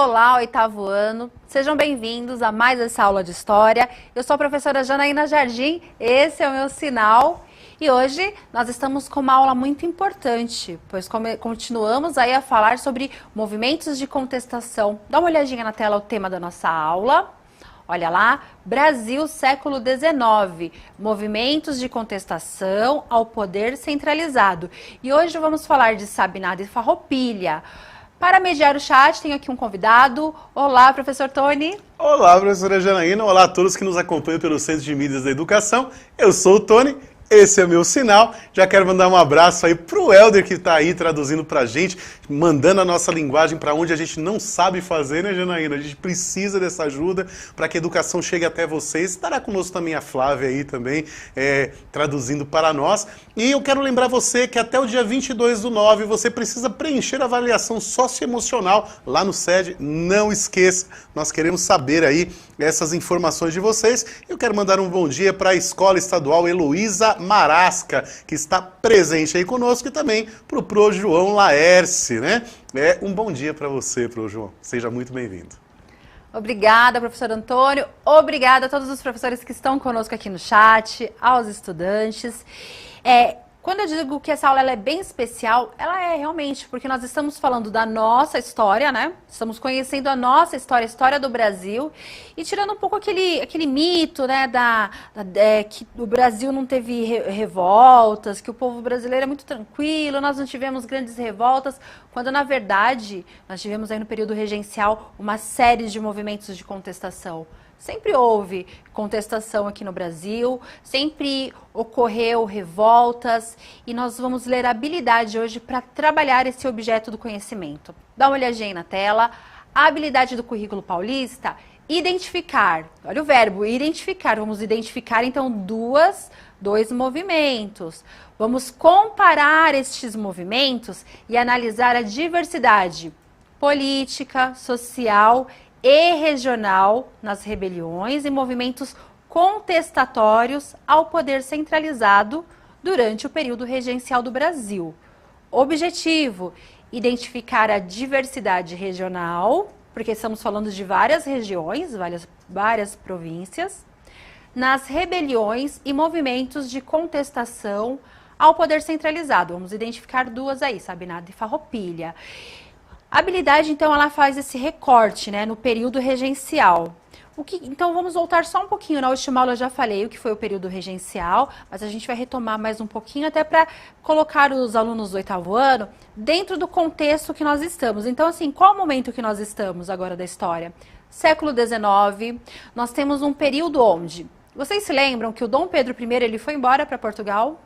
Olá, oitavo ano. Sejam bem-vindos a mais essa aula de História. Eu sou a professora Janaína Jardim, esse é o meu sinal. E hoje nós estamos com uma aula muito importante, pois continuamos aí a falar sobre movimentos de contestação. Dá uma olhadinha na tela o tema da nossa aula. Olha lá, Brasil, século XIX, movimentos de contestação ao poder centralizado. E hoje vamos falar de Sabinada e Farroupilha. Para mediar o chat, tenho aqui um convidado. Olá, professor Tony. Olá, professora Janaína. Olá a todos que nos acompanham pelo Centro de Mídias da Educação. Eu sou o Tony. Esse é o meu sinal. Já quero mandar um abraço aí pro Helder que está aí traduzindo pra gente, mandando a nossa linguagem para onde a gente não sabe fazer, né, Janaína? A gente precisa dessa ajuda para que a educação chegue até vocês. Estará conosco também a Flávia aí também, traduzindo para nós. E eu quero lembrar você que até o dia 22/9 você precisa preencher a avaliação socioemocional lá no SED. Não esqueça, nós queremos saber aí essas informações de vocês. Eu quero mandar um bom dia para a Escola Estadual Heloísa Marasca, que está presente aí conosco, e também para o Pro João Laércio, né? Um bom dia para você, Pro João. Seja muito bem-vindo. Obrigada, professor Antônio. Obrigada a todos os professores que estão conosco aqui no chat, aos estudantes. Quando eu digo que essa aula ela é bem especial, ela é realmente, porque nós estamos falando da nossa história, né? Estamos conhecendo a nossa história, a história do Brasil, e tirando um pouco aquele mito, né, que o Brasil não teve revoltas, que o povo brasileiro é muito tranquilo, nós não tivemos grandes revoltas, quando na verdade nós tivemos aí no período regencial uma série de movimentos de contestação. Sempre houve contestação aqui no Brasil, sempre ocorreu revoltas, e nós vamos ler a habilidade hoje para trabalhar esse objeto do conhecimento. Dá uma olhadinha aí na tela. A habilidade do currículo paulista, identificar. Olha o verbo, identificar. Vamos identificar então dois movimentos. Vamos comparar estes movimentos e analisar a diversidade política, social e regional nas rebeliões e movimentos contestatórios ao poder centralizado durante o período regencial do Brasil. Objetivo: identificar a diversidade regional, porque estamos falando de várias regiões, várias províncias, nas rebeliões e movimentos de contestação ao poder centralizado. Vamos identificar duas aí, Sabinada e Farroupilha. A habilidade, então, ela faz esse recorte, né, no período regencial. Então, vamos voltar só um pouquinho. Na última aula eu já falei o que foi o período regencial, mas a gente vai retomar mais um pouquinho até para colocar os alunos do oitavo ano dentro do contexto que nós estamos. Então, assim, qual o momento que nós estamos agora da história? Século XIX, nós temos um período onde... Vocês se lembram que o Dom Pedro I, ele foi embora para Portugal?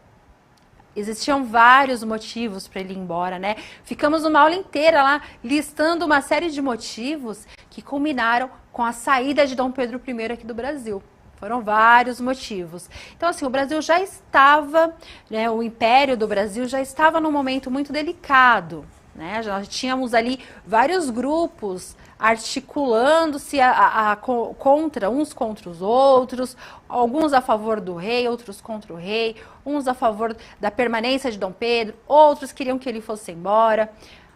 Existiam vários motivos para ele ir embora, né? Ficamos uma aula inteira lá listando uma série de motivos que culminaram com a saída de Dom Pedro I aqui do Brasil. Foram vários motivos. Então, assim, o Brasil já estava, né, o Império do Brasil já estava num momento muito delicado, né? Já tínhamos ali vários grupos articulando-se uns contra os outros, alguns a favor do rei, outros contra o rei, uns a favor da permanência de Dom Pedro, outros queriam que ele fosse embora,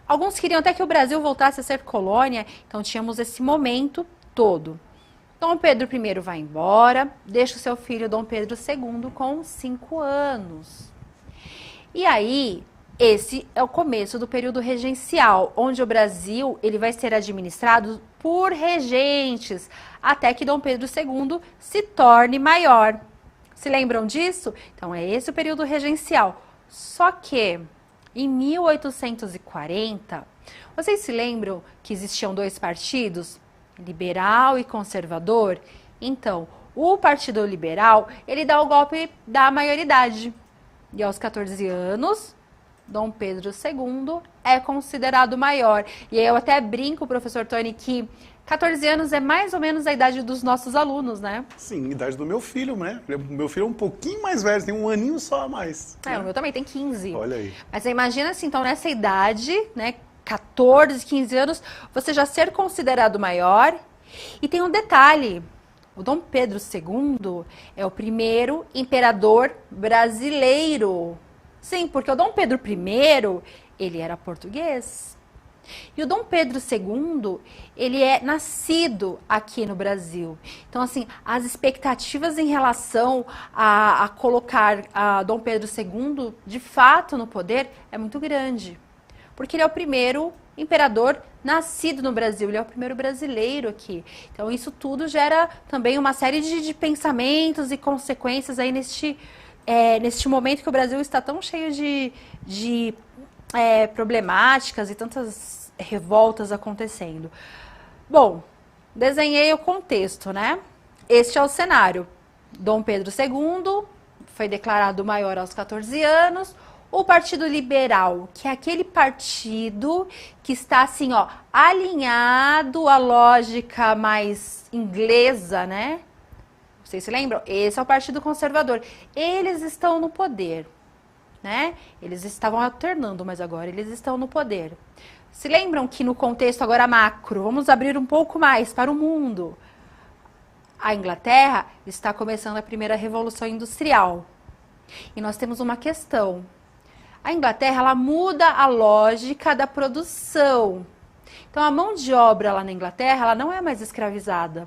alguns queriam até que o Brasil voltasse a ser colônia. Então tínhamos esse momento todo. Dom Pedro I vai embora, deixa o seu filho Dom Pedro II com 5 anos. E aí... esse é o começo do período regencial, onde o Brasil ele vai ser administrado por regentes, até que Dom Pedro II se torne maior. Se lembram disso? Então, é esse o período regencial. Só que, em 1840, vocês se lembram que existiam dois partidos? Liberal e conservador? Então, o Partido Liberal, ele dá o golpe da maioridade. E aos 14 anos... Dom Pedro II é considerado maior. E aí eu até brinco, professor Tony, que 14 anos é mais ou menos a idade dos nossos alunos, né? Sim, a idade do meu filho, né? Meu filho é um pouquinho mais velho, tem um aninho só a mais. O meu também tem 15. Olha aí. Mas você imagina assim, então nessa idade, né, 14, 15 anos, você já ser considerado maior. E tem um detalhe, o Dom Pedro II é o primeiro imperador brasileiro. Sim, porque o Dom Pedro I, ele era português. E o Dom Pedro II, ele é nascido aqui no Brasil. Então, assim, as expectativas em relação a colocar a Dom Pedro II, de fato, no poder, é muito grande. Porque ele é o primeiro imperador nascido no Brasil, ele é o primeiro brasileiro aqui. Então, isso tudo gera também uma série de pensamentos e consequências aí neste momento que o Brasil está tão cheio de problemáticas e tantas revoltas acontecendo. Bom, desenhei o contexto, né? Este é o cenário. Dom Pedro II foi declarado maior aos 14 anos. O Partido Liberal, que é aquele partido que está assim, ó, alinhado à lógica mais inglesa, né? Vocês se lembram? Esse é o Partido Conservador. Eles estão no poder, né? Eles estavam alternando, mas agora eles estão no poder. Se lembram que no contexto agora macro, vamos abrir um pouco mais para o mundo. A Inglaterra está começando a primeira revolução industrial. E nós temos uma questão. A Inglaterra, ela muda a lógica da produção. Então, a mão de obra lá na Inglaterra, ela não é mais escravizada.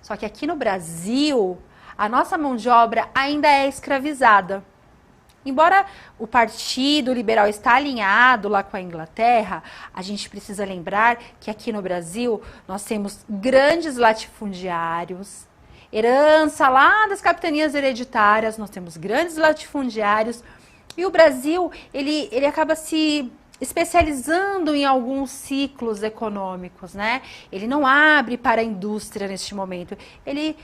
Só que aqui no Brasil, a nossa mão de obra ainda é escravizada. Embora o Partido Liberal está alinhado lá com a Inglaterra, a gente precisa lembrar que aqui no Brasil nós temos grandes latifundiários, herança lá das capitanias hereditárias, nós temos grandes latifundiários, e o Brasil, ele acaba se especializando em alguns ciclos econômicos, né? Ele não abre para a indústria neste momento. Ele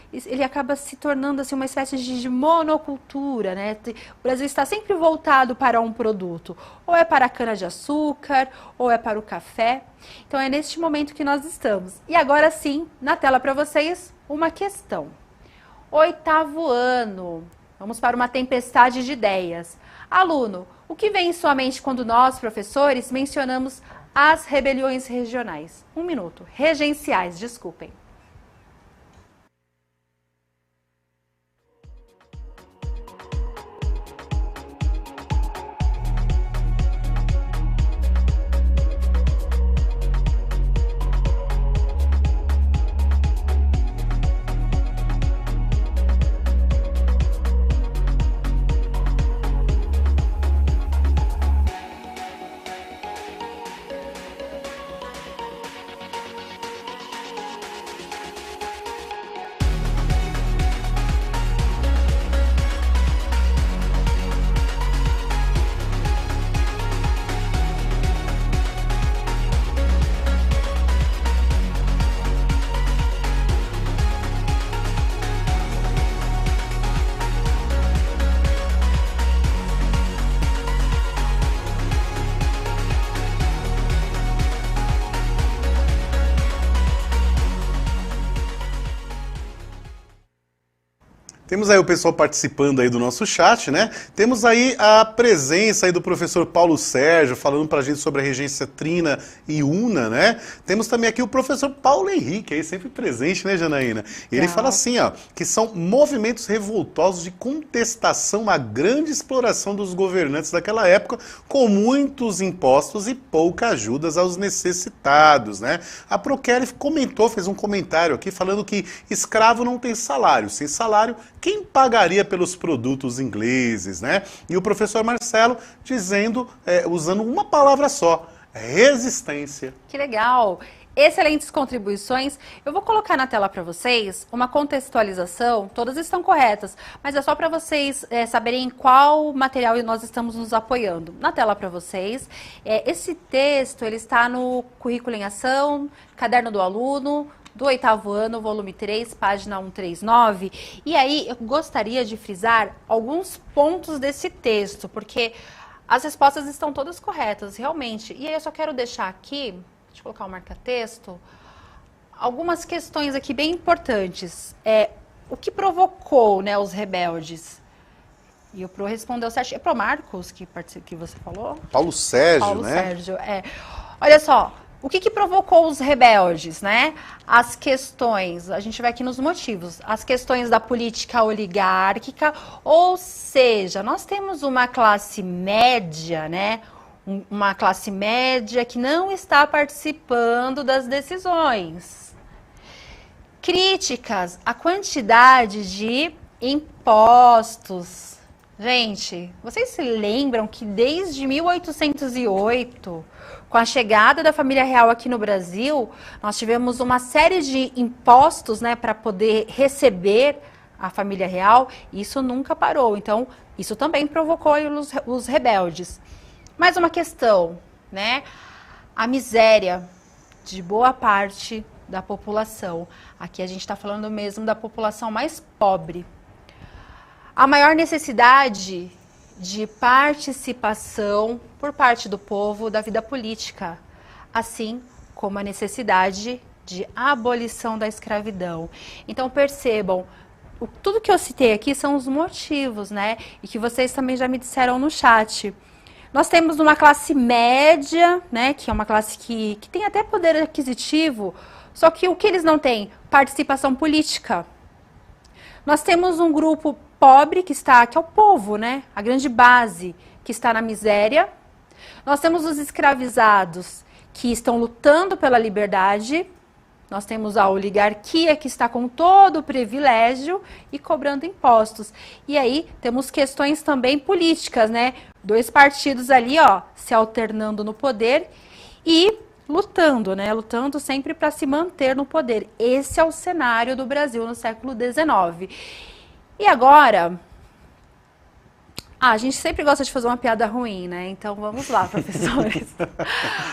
acaba se tornando assim, uma espécie de monocultura, né? O Brasil está sempre voltado para um produto. Ou é para a cana-de-açúcar, ou é para o café. Então, é neste momento que nós estamos. E agora sim, na tela para vocês, uma questão. 8º ano. Vamos para uma tempestade de ideias. Aluno, o que vem em sua mente quando nós, professores, mencionamos as rebeliões regionais? 1 minuto. Regenciais, desculpem. Temos aí o pessoal participando aí do nosso chat, né? Temos aí a presença aí do professor Paulo Sérgio falando pra gente sobre a regência trina e una, né? Temos também aqui o professor Paulo Henrique, aí sempre presente, né, Janaína? E ele fala assim, ó, que são movimentos revoltosos de contestação à grande exploração dos governantes daquela época, com muitos impostos e pouca ajudas aos necessitados, né? A Proquere comentou, fez um comentário aqui falando que escravo não tem salário, sem salário quem pagaria pelos produtos ingleses, né? E o professor Marcelo dizendo, usando uma palavra só, resistência. Que legal! Excelentes contribuições. Eu vou colocar na tela para vocês uma contextualização, todas estão corretas, mas é só para vocês saberem em qual material nós estamos nos apoiando. Na tela para vocês, esse texto ele está no Currículo em Ação, Caderno do Aluno, do 8º ano, volume 3, página 139. E aí eu gostaria de frisar alguns pontos desse texto, porque as respostas estão todas corretas, realmente. E aí eu só quero deixar aqui, deixa eu colocar o marca-texto, algumas questões aqui bem importantes. O que provocou, né, os rebeldes? E o Pro respondeu certo. É Pro Marcos que você falou? Paulo Sérgio, Paulo né? Sérgio, Olha só. O que provocou os rebeldes, né? As questões, a gente vai aqui nos motivos, as questões da política oligárquica, ou seja, nós temos uma classe média, né? uma classe média que não está participando das decisões. Críticas à quantidade de impostos. Gente, vocês se lembram que desde 1808, com a chegada da família real aqui no Brasil, nós tivemos uma série de impostos, né, para poder receber a família real, e isso nunca parou. Então, isso também provocou aí os rebeldes. Mais uma questão, né? A miséria de boa parte da população. Aqui a gente está falando mesmo da população mais pobre. A maior necessidade de participação por parte do povo da vida política, assim como a necessidade de abolição da escravidão. Então percebam, tudo que eu citei aqui são os motivos, né? E que vocês também já me disseram no chat. Nós temos uma classe média, né? Que é uma classe que tem até poder aquisitivo, só que o que eles não têm? Participação política. Nós temos um grupo pobre que é o povo, né? A grande base que está na miséria. Nós temos os escravizados que estão lutando pela liberdade. Nós temos a oligarquia que está com todo o privilégio e cobrando impostos. E aí temos questões também políticas, né? 2 partidos ali, ó, se alternando no poder e lutando, né? Lutando sempre para se manter no poder. Esse é o cenário do Brasil no século XIX. E agora, a gente sempre gosta de fazer uma piada ruim, né? Então vamos lá, professores.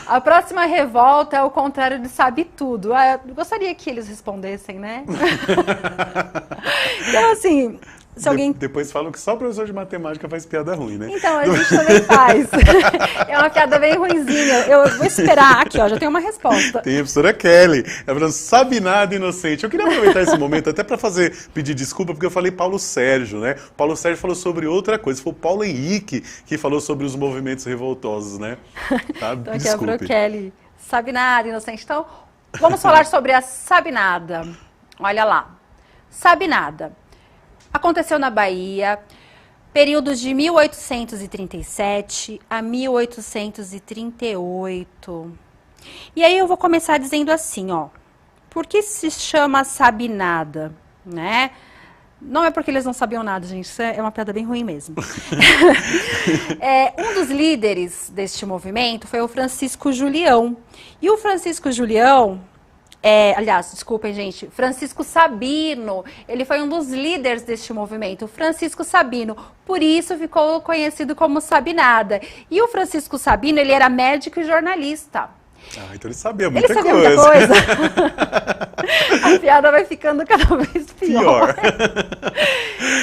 A próxima revolta é o contrário de sabe tudo. Eu gostaria que eles respondessem, né? Então, assim, se alguém... Depois falam que só o professor de matemática faz piada ruim, né? Então, a gente também faz. É uma piada bem ruinzinha. Eu vou esperar. Aqui, ó, já tem uma resposta. Tem a professora Kelly. Ela falou, sabe nada, inocente. Eu queria aproveitar esse momento até para pedir desculpa, porque eu falei Paulo Sérgio, né? Paulo Sérgio falou sobre outra coisa. Foi o Paulo Henrique que falou sobre os movimentos revoltosos, né? Tá? Então, aqui Desculpe. é a Kelly. Sabe nada, inocente. Então, vamos falar sobre a sabe nada. Olha lá. Sabe nada. Aconteceu na Bahia, período de 1837 a 1838. E aí eu vou começar dizendo assim, ó. Por que se chama sabe nada, né? Não é porque eles não sabiam nada, gente. Isso é uma piada bem ruim mesmo. Um dos líderes deste movimento foi o Francisco Julião. E o Francisco Julião... aliás, desculpem, gente, Francisco Sabino, ele foi um dos líderes deste movimento, Francisco Sabino, por isso ficou conhecido como Sabinada. E o Francisco Sabino, ele era médico e jornalista. Ah, então ele sabia muita coisa. Muita coisa. A piada vai ficando cada vez pior.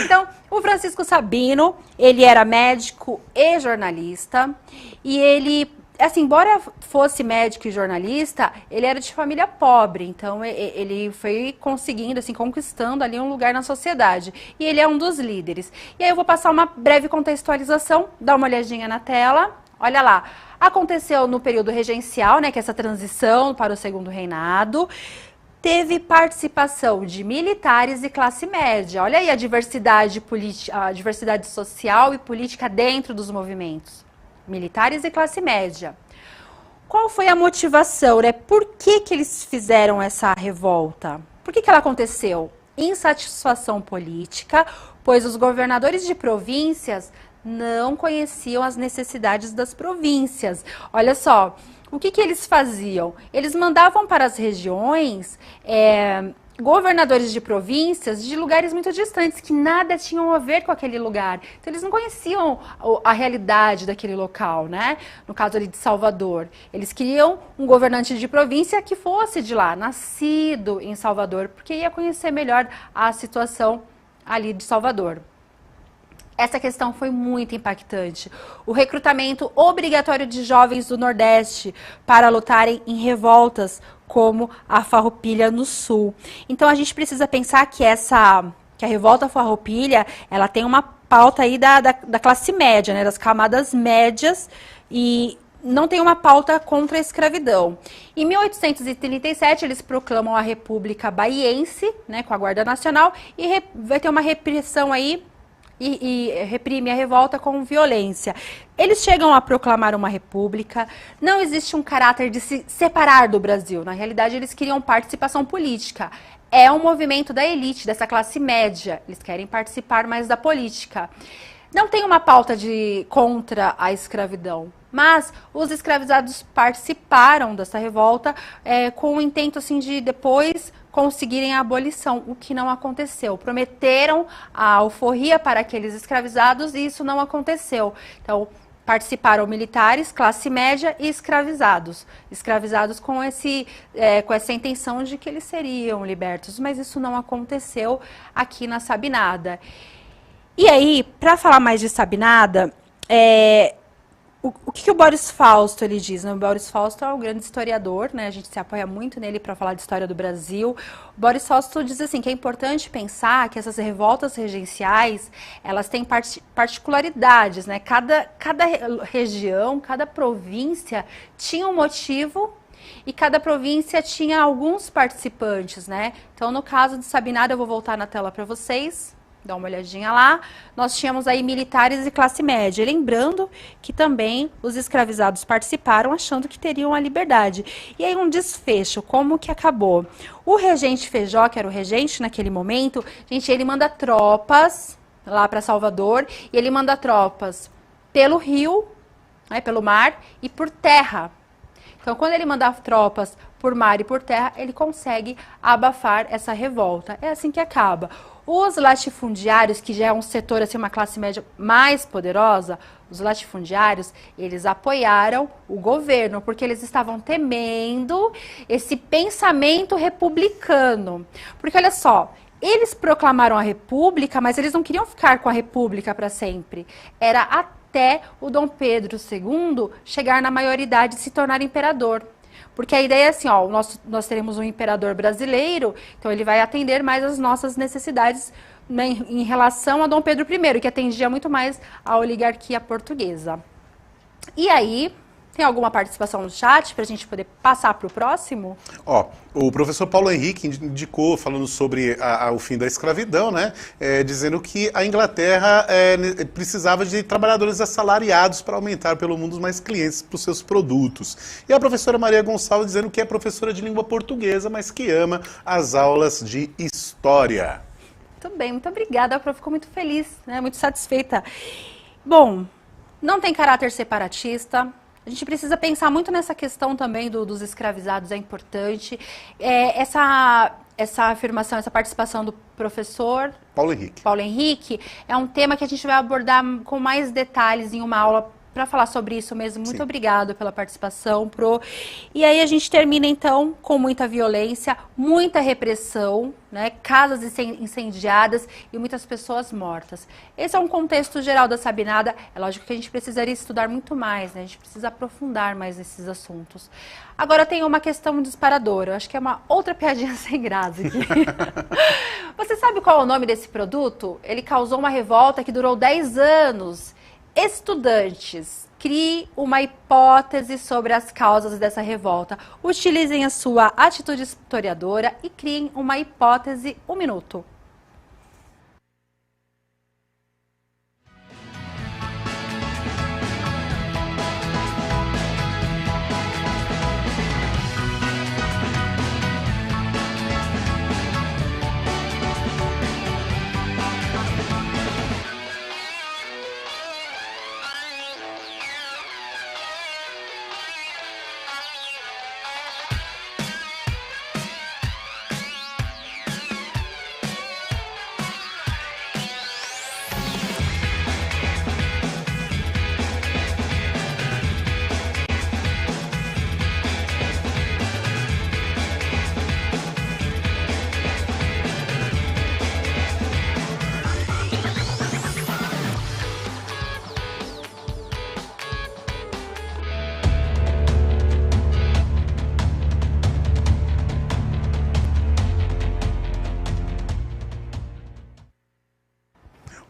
Então, o Francisco Sabino, ele era médico e jornalista, e ele... Assim, embora fosse médico e jornalista, ele era de família pobre, então ele foi conseguindo, assim, conquistando ali um lugar na sociedade. E ele é um dos líderes. E aí eu vou passar uma breve contextualização, dá uma olhadinha na tela. Olha lá, aconteceu no período regencial, né, que é essa transição para o segundo reinado. Teve participação de militares e classe média. Olha aí a diversidade social e política dentro dos movimentos. Militares e classe média. Qual foi a motivação, né? Por que eles fizeram essa revolta? Por que ela aconteceu? Insatisfação política, pois os governadores de províncias não conheciam as necessidades das províncias. Olha só, o que eles faziam? Eles mandavam para as regiões... governadores de províncias de lugares muito distantes, que nada tinham a ver com aquele lugar. Então, eles não conheciam a realidade daquele local, né? No caso ali de Salvador. Eles queriam um governante de província que fosse de lá, nascido em Salvador, porque ia conhecer melhor a situação ali de Salvador. Essa questão foi muito impactante. O recrutamento obrigatório de jovens do Nordeste para lutarem em revoltas como a Farroupilha no Sul. Então a gente precisa pensar que a revolta Farroupilha, ela tem uma pauta aí da classe média, né, das camadas médias, e não tem uma pauta contra a escravidão. Em 1837, eles proclamam a República Baiense, né, com a Guarda Nacional, e vai ter uma repressão aí e reprime a revolta com violência. Eles chegam a proclamar uma república, não existe um caráter de se separar do Brasil. Na realidade, eles queriam participação política. É um movimento da elite, dessa classe média. Eles querem participar mais da política. Não tem uma pauta contra a escravidão, mas os escravizados participaram dessa revolta com o intento assim, de depois conseguirem a abolição, o que não aconteceu. Prometeram a alforria para aqueles escravizados e isso não aconteceu. Então, participaram militares, classe média e escravizados. Escravizados com essa intenção de que eles seriam libertos, mas isso não aconteceu aqui na Sabinada. E aí, para falar mais de Sabinada, o que o Boris Fausto ele diz? Né? O Boris Fausto é um grande historiador, né? A gente se apoia muito nele para falar de história do Brasil. O Boris Fausto diz assim que é importante pensar que essas revoltas regenciais, elas têm particularidades, né? Cada região, cada província tinha um motivo e cada província tinha alguns participantes, né? Então, no caso de Sabinada, eu vou voltar na tela para vocês. Dá uma olhadinha lá. Nós tínhamos aí militares e classe média. Lembrando que também os escravizados participaram achando que teriam a liberdade. E aí um desfecho, como que acabou? O regente Feijó, que era o regente naquele momento, gente, ele manda tropas lá para Salvador e ele manda tropas pelo rio, né, pelo mar e por terra. Então, quando ele manda tropas por mar e por terra, ele consegue abafar essa revolta. É assim que acaba. Os latifundiários, que já é um setor, assim, uma classe média mais poderosa, os latifundiários, eles apoiaram o governo, porque eles estavam temendo esse pensamento republicano. Porque, olha só, eles proclamaram a república, mas eles não queriam ficar com a república para sempre. Era até o Dom Pedro II chegar na maioridade e se tornar imperador. Porque a ideia é assim, ó, nós teremos um imperador brasileiro, então ele vai atender mais as nossas necessidades, né, em relação a Dom Pedro I, que atendia muito mais a oligarquia portuguesa. E aí, tem alguma participação no chat para a gente poder passar para o próximo? Ó, o professor Paulo Henrique indicou, falando sobre o fim da escravidão, né, dizendo que a Inglaterra precisava de trabalhadores assalariados para aumentar pelo mundo mais clientes para os seus produtos. E a professora Maria Gonçalves dizendo que é professora de língua portuguesa, mas que ama as aulas de história. Muito bem, muito obrigada. A prof ficou muito feliz, né, muito satisfeita. Bom, não tem caráter separatista. A gente precisa pensar muito nessa questão também dos escravizados, é importante. Essa afirmação, essa participação do professor Paulo Henrique é um tema que a gente vai abordar com mais detalhes em uma aula para falar sobre isso mesmo. Muito obrigado pela participação, Pro. E aí a gente termina então com muita violência, muita repressão, né? Casas incendiadas e muitas pessoas mortas. Esse é um contexto geral da Sabinada. É lógico que a gente precisaria estudar muito mais, né? A gente precisa aprofundar mais nesses assuntos. Agora tem uma questão disparadora. Eu acho que é uma outra piadinha sem graça aqui. Você sabe qual é o nome desse produto? Ele causou uma revolta que durou 10 anos. Estudantes, crie uma hipótese sobre as causas dessa revolta. Utilizem a sua atitude historiadora e criem uma hipótese. 1 minuto.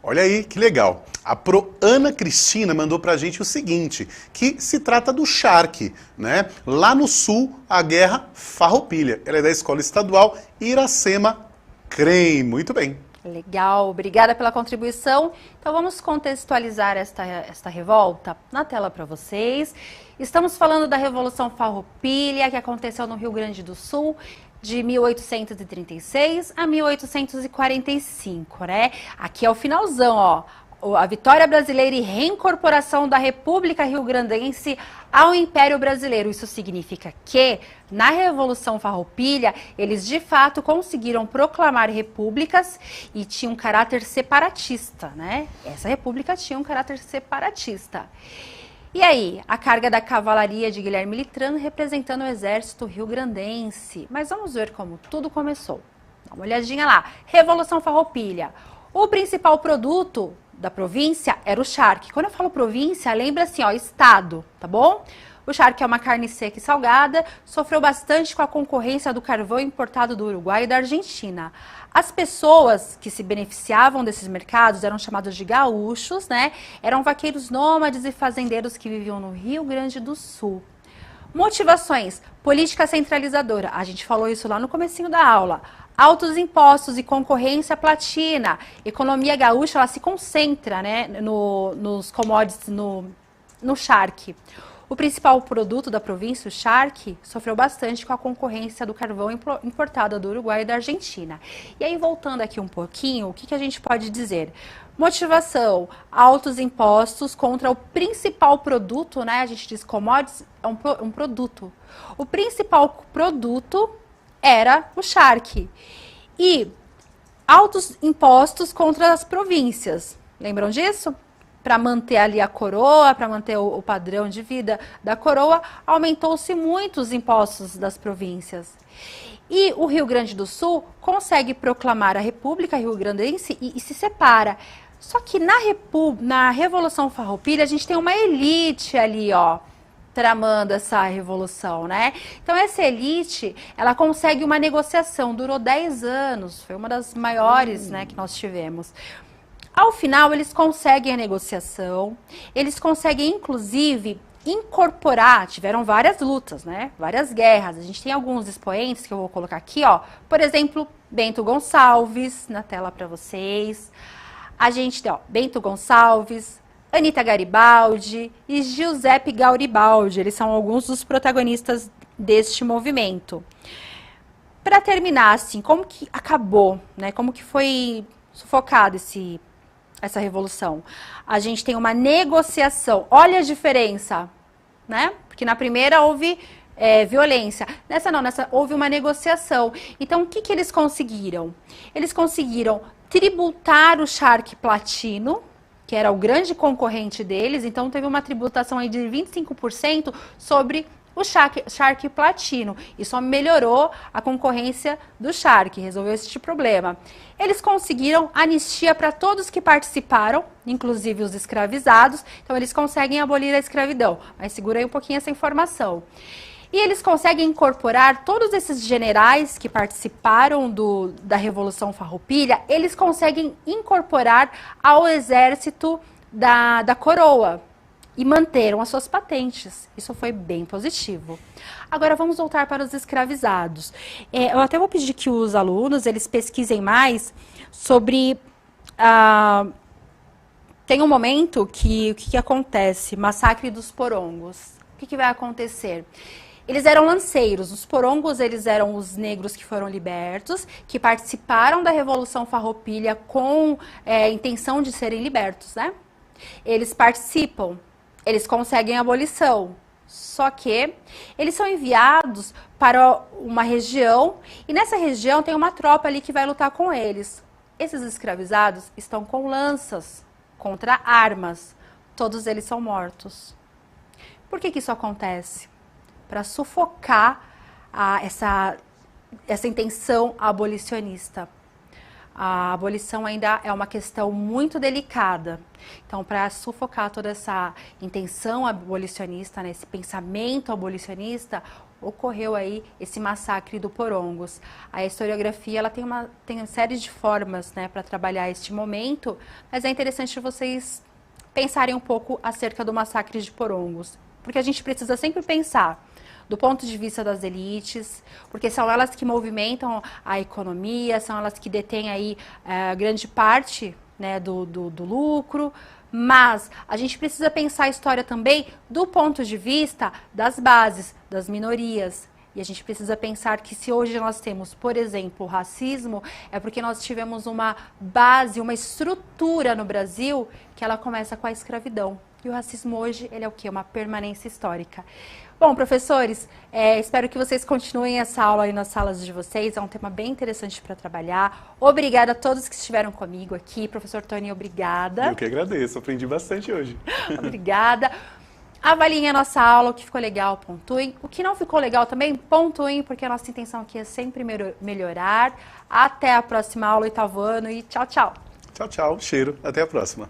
Olha aí, que legal. A Pro Ana Cristina mandou pra gente o seguinte, que se trata do charque, né? Lá no sul, a guerra farroupilha. Ela é da Escola Estadual Iracema CREM. Muito bem. Legal, obrigada pela contribuição. Então vamos contextualizar esta revolta na tela para vocês. Estamos falando da Revolução Farroupilha, que aconteceu no Rio Grande do Sul, de 1836 a 1845, né? Aqui é o finalzão, ó. A vitória brasileira e reincorporação da República Rio-Grandense ao Império Brasileiro. Isso significa que, na Revolução Farroupilha, eles de fato conseguiram proclamar repúblicas e tinha um caráter separatista, né? Essa república tinha um caráter separatista. E aí, a carga da cavalaria de Guilherme Litrano representando o exército rio-grandense. Mas vamos ver como tudo começou. Dá uma olhadinha lá. Revolução Farroupilha. O principal produto da província era o charque. Quando eu falo província, lembra assim, ó, estado, tá bom? O charque é uma carne seca e salgada, sofreu bastante com a concorrência do carvão importado do Uruguai e da Argentina. As pessoas que se beneficiavam desses mercados eram chamados de gaúchos, né? Eram vaqueiros nômades e fazendeiros que viviam no Rio Grande do Sul. Motivações: política centralizadora. A gente falou isso lá no comecinho da aula. Altos impostos e concorrência platina. Economia gaúcha, ela se concentra, né, nos commodities, no charque. O principal produto da província, o charque, sofreu bastante com a concorrência do carvão importado do Uruguai e da Argentina. E aí, voltando aqui um pouquinho, o que a gente pode dizer? Motivação: altos impostos contra o principal produto, né? A gente diz commodities, é um produto. O principal produto era o charque. E altos impostos contra as províncias. Lembram disso? Para manter ali a coroa, para manter o padrão de vida da coroa, aumentou-se muito os impostos das províncias. E o Rio Grande do Sul consegue proclamar a República Rio-Grandense e se separa. Só que na Revolução Farroupilha a gente tem uma elite ali, ó, tramando essa revolução, né? Então essa elite, ela consegue uma negociação, durou 10 anos, foi uma das maiores, né, que nós tivemos. Ao final, eles conseguem a negociação, eles conseguem, inclusive, incorporar, tiveram várias lutas, né? Várias guerras. A gente tem alguns expoentes que eu vou colocar aqui, ó. Por exemplo, Bento Gonçalves, na tela para vocês. A gente tem, ó, Bento Gonçalves, Anita Garibaldi e Giuseppe Garibaldi. Eles são alguns dos protagonistas deste movimento. Para terminar, assim, como que acabou, né? Como que foi sufocado essa revolução? A gente tem uma negociação. Olha a diferença, né? Porque na primeira houve violência. Nessa não, nessa houve uma negociação. Então, o que eles conseguiram? Eles conseguiram tributar o charque platino, que era o grande concorrente deles. Então, teve uma tributação aí de 25% sobre o charque platino. Isso melhorou a concorrência do charque, resolveu esse problema. Eles conseguiram anistia para todos que participaram, inclusive os escravizados. Então, eles conseguem abolir a escravidão. Mas segura aí um pouquinho essa informação. E eles conseguem incorporar todos esses generais que participaram da Revolução Farroupilha, eles conseguem incorporar ao exército da coroa. E manteram as suas patentes. Isso foi bem positivo. Agora vamos voltar para os escravizados. Eu até vou pedir que os alunos eles pesquisem mais sobre... tem um momento que o que acontece? Massacre dos porongos. O que vai acontecer? Eles eram lanceiros. Os porongos eles eram os negros que foram libertos, que participaram da Revolução Farroupilha com intenção de serem libertos, né? Eles participam. Eles conseguem a abolição, só que eles são enviados para uma região e nessa região tem uma tropa ali que vai lutar com eles. Esses escravizados estão com lanças contra armas, todos eles são mortos. Por que isso acontece? Para sufocar essa intenção abolicionista. A abolição ainda é uma questão muito delicada. Então, para sufocar toda essa intenção abolicionista, né, esse pensamento abolicionista, ocorreu aí esse massacre do Porongos. A historiografia ela tem uma série de formas, né, para trabalhar este momento, mas é interessante vocês pensarem um pouco acerca do massacre de Porongos, porque a gente precisa sempre pensar do ponto de vista das elites, porque são elas que movimentam a economia, são elas que detêm aí grande parte, né, do lucro, mas a gente precisa pensar a história também do ponto de vista das bases, das minorias. E a gente precisa pensar que se hoje nós temos, por exemplo, o racismo, é porque nós tivemos uma base, uma estrutura no Brasil que ela começa com a escravidão. E o racismo hoje, ele é o quê? Uma permanência histórica. Bom, professores, espero que vocês continuem essa aula aí nas salas de vocês. É um tema bem interessante para trabalhar. Obrigada a todos que estiveram comigo aqui. Professor Tony, obrigada. Eu que agradeço, aprendi bastante hoje. Obrigada. Avaliem a nossa aula, o que ficou legal, pontuem. O que não ficou legal também, pontuem, porque a nossa intenção aqui é sempre melhorar. Até a próxima aula, 8º ano, e tchau, tchau. Tchau, tchau. Cheiro. Até a próxima.